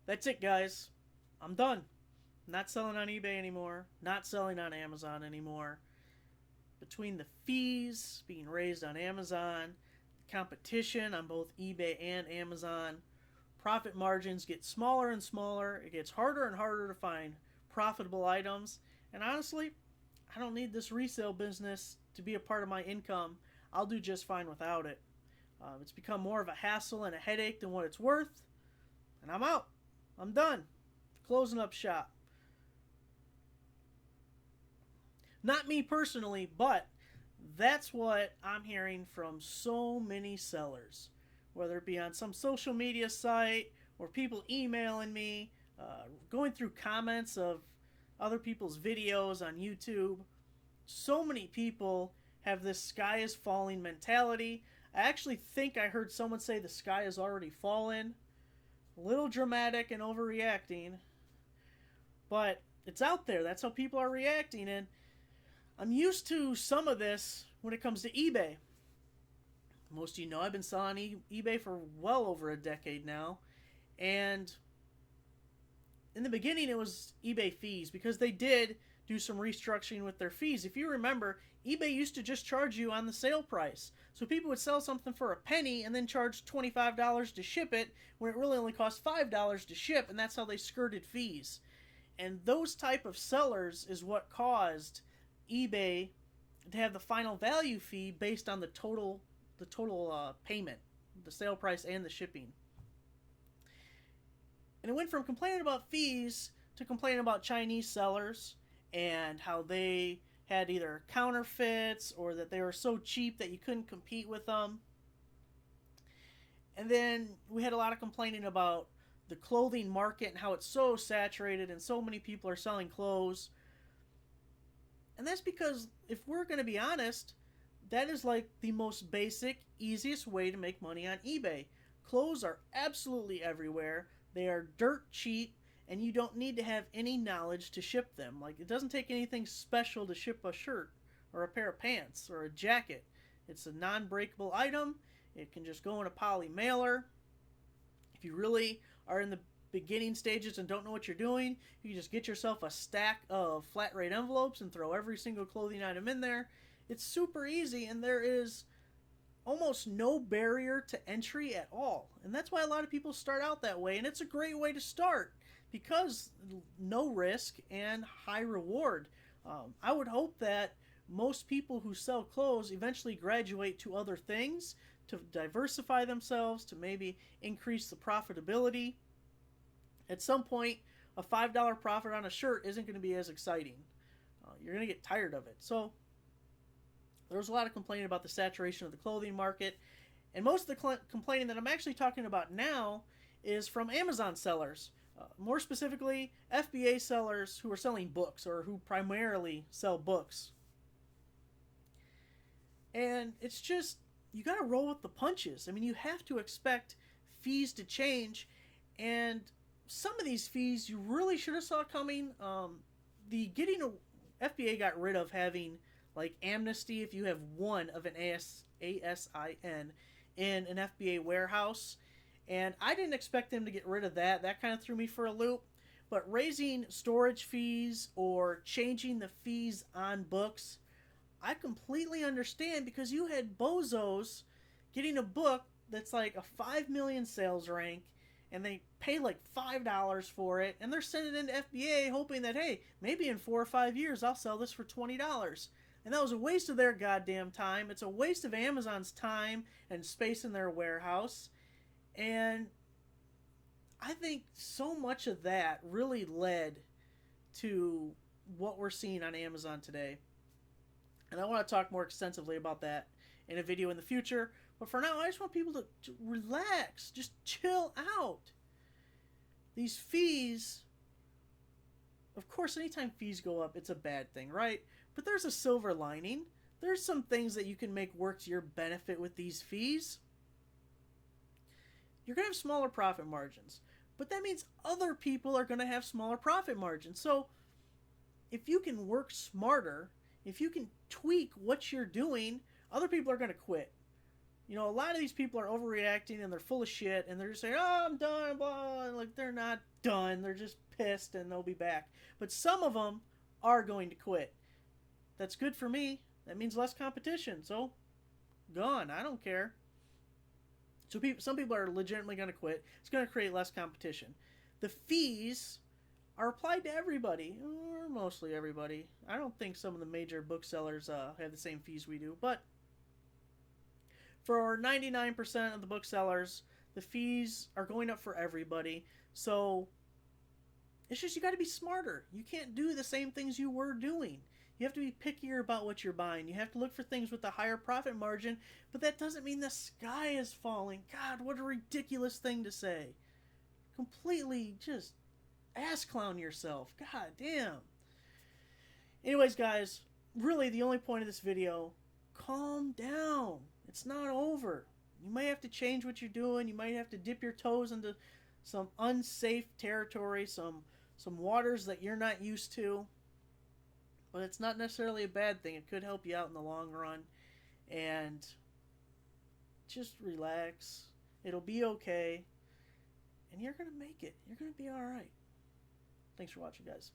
That's it, guys. I'm done. Not selling on eBay anymore. Not selling on Amazon anymore. Between the fees being raised on Amazon, competition on both eBay and Amazon, profit margins get smaller and smaller. It gets harder and harder to find profitable items. And honestly, I don't need this resale business to be a part of my income. I'll do just fine without it. It's become more of a hassle and a headache than what it's worth. And I'm out. I'm done. Closing up shop. Not me personally, but that's what I'm hearing from so many sellers, whether it be on some social media site or people emailing me, going through comments of other people's videos on YouTube. So many people have this sky is falling mentality. I actually think I heard someone say the sky is already fallen. A little dramatic and overreacting, but it's out there. That's how people are reacting, and I'm used to some of this when it comes to eBay. Most of you know I've been selling eBay for well over a decade now, and in the beginning it was eBay fees because they did do some restructuring with their fees. If you remember, eBay used to just charge you on the sale price. So people would sell something for a penny and then charge $25 to ship it when it really only cost $5 to ship, and that's how they skirted fees. And those type of sellers is what caused eBay to have the final value fee based on the total payment, the sale price and the shipping. And it went from complaining about fees to complaining about Chinese sellers and how they had either counterfeits or that they were so cheap that you couldn't compete with them. And then we had a lot of complaining about the clothing market and how it's so saturated and so many people are selling clothes. And that's because, if we're going to be honest, that is like the most basic, easiest way to make money on eBay. Clothes are absolutely everywhere. They are dirt cheap, and you don't need to have any knowledge to ship them. Like, it doesn't take anything special to ship a shirt or a pair of pants or a jacket. It's a non-breakable item. It can just go in a poly mailer. If you really are in the beginning stages and don't know what you're doing, you can just get yourself a stack of flat rate envelopes and throw every single clothing item in there. It's super easy, and there is almost no barrier to entry at all. And that's why a lot of people start out that way, and it's a great way to start because no risk and high reward. I would hope that most people who sell clothes eventually graduate to other things to diversify themselves, to maybe increase the profitability. At some point, a $5 profit on a shirt isn't going to be as exciting. You're going to get tired of it. So there was a lot of complaining about the saturation of the clothing market. And most of the complaining that I'm actually talking about now is from Amazon sellers. More specifically, FBA sellers who are selling books or who primarily sell books. And it's just, you got to roll with the punches. I mean, you have to expect fees to change. And some of these fees you really should have saw coming. The getting a FBA got rid of having like amnesty if you have one of an ASIN in an FBA warehouse, and I didn't expect them to get rid of that. That kind of threw me for a loop. But raising storage fees or changing the fees on books, I completely understand, because you had bozos getting a book that's like a 5 million sales rank, and they pay like $5 for it, and they're sending it into FBA hoping that, hey, maybe in 4 or 5 years I'll sell this for $20. And that was a waste of their goddamn time. It's a waste of Amazon's time and space in their warehouse. And I think so much of that really led to what we're seeing on Amazon today. And I want to talk more extensively about that in a video in the future. But for now, I just want people to relax, just chill out. These fees, of course, anytime fees go up, it's a bad thing, right? But there's a silver lining. There's some things that you can make work to your benefit with these fees. You're going to have smaller profit margins, but that means other people are going to have smaller profit margins. So if you can work smarter, if you can tweak what you're doing, other people are going to quit. You know, a lot of these people are overreacting and they're full of shit and they're just saying, "Oh, I'm done," blah. Like they're not done. They're just pissed and they'll be back. But some of them are going to quit. That's good for me. That means less competition. So, gone. I don't care. So some people are legitimately going to quit. It's going to create less competition. The fees are applied to everybody, or mostly everybody. I don't think some of the major booksellers have the same fees we do, but for 99% of the booksellers, the fees are going up for everybody. So it's just you got to be smarter. You can't do the same things you were doing. You have to be pickier about what you're buying. You have to look for things with a higher profit margin, but that doesn't mean the sky is falling. God, what a ridiculous thing to say. Completely just ass clown yourself. God damn. Anyways, guys, really the only point of this video, calm down. It's not over. You might have to change what you're doing. You might have to dip your toes into some unsafe territory, some waters that you're not used to. But it's not necessarily a bad thing. It could help you out in the long run. And just relax. It'll be okay. And you're going to make it. You're going to be all right. Thanks for watching, guys.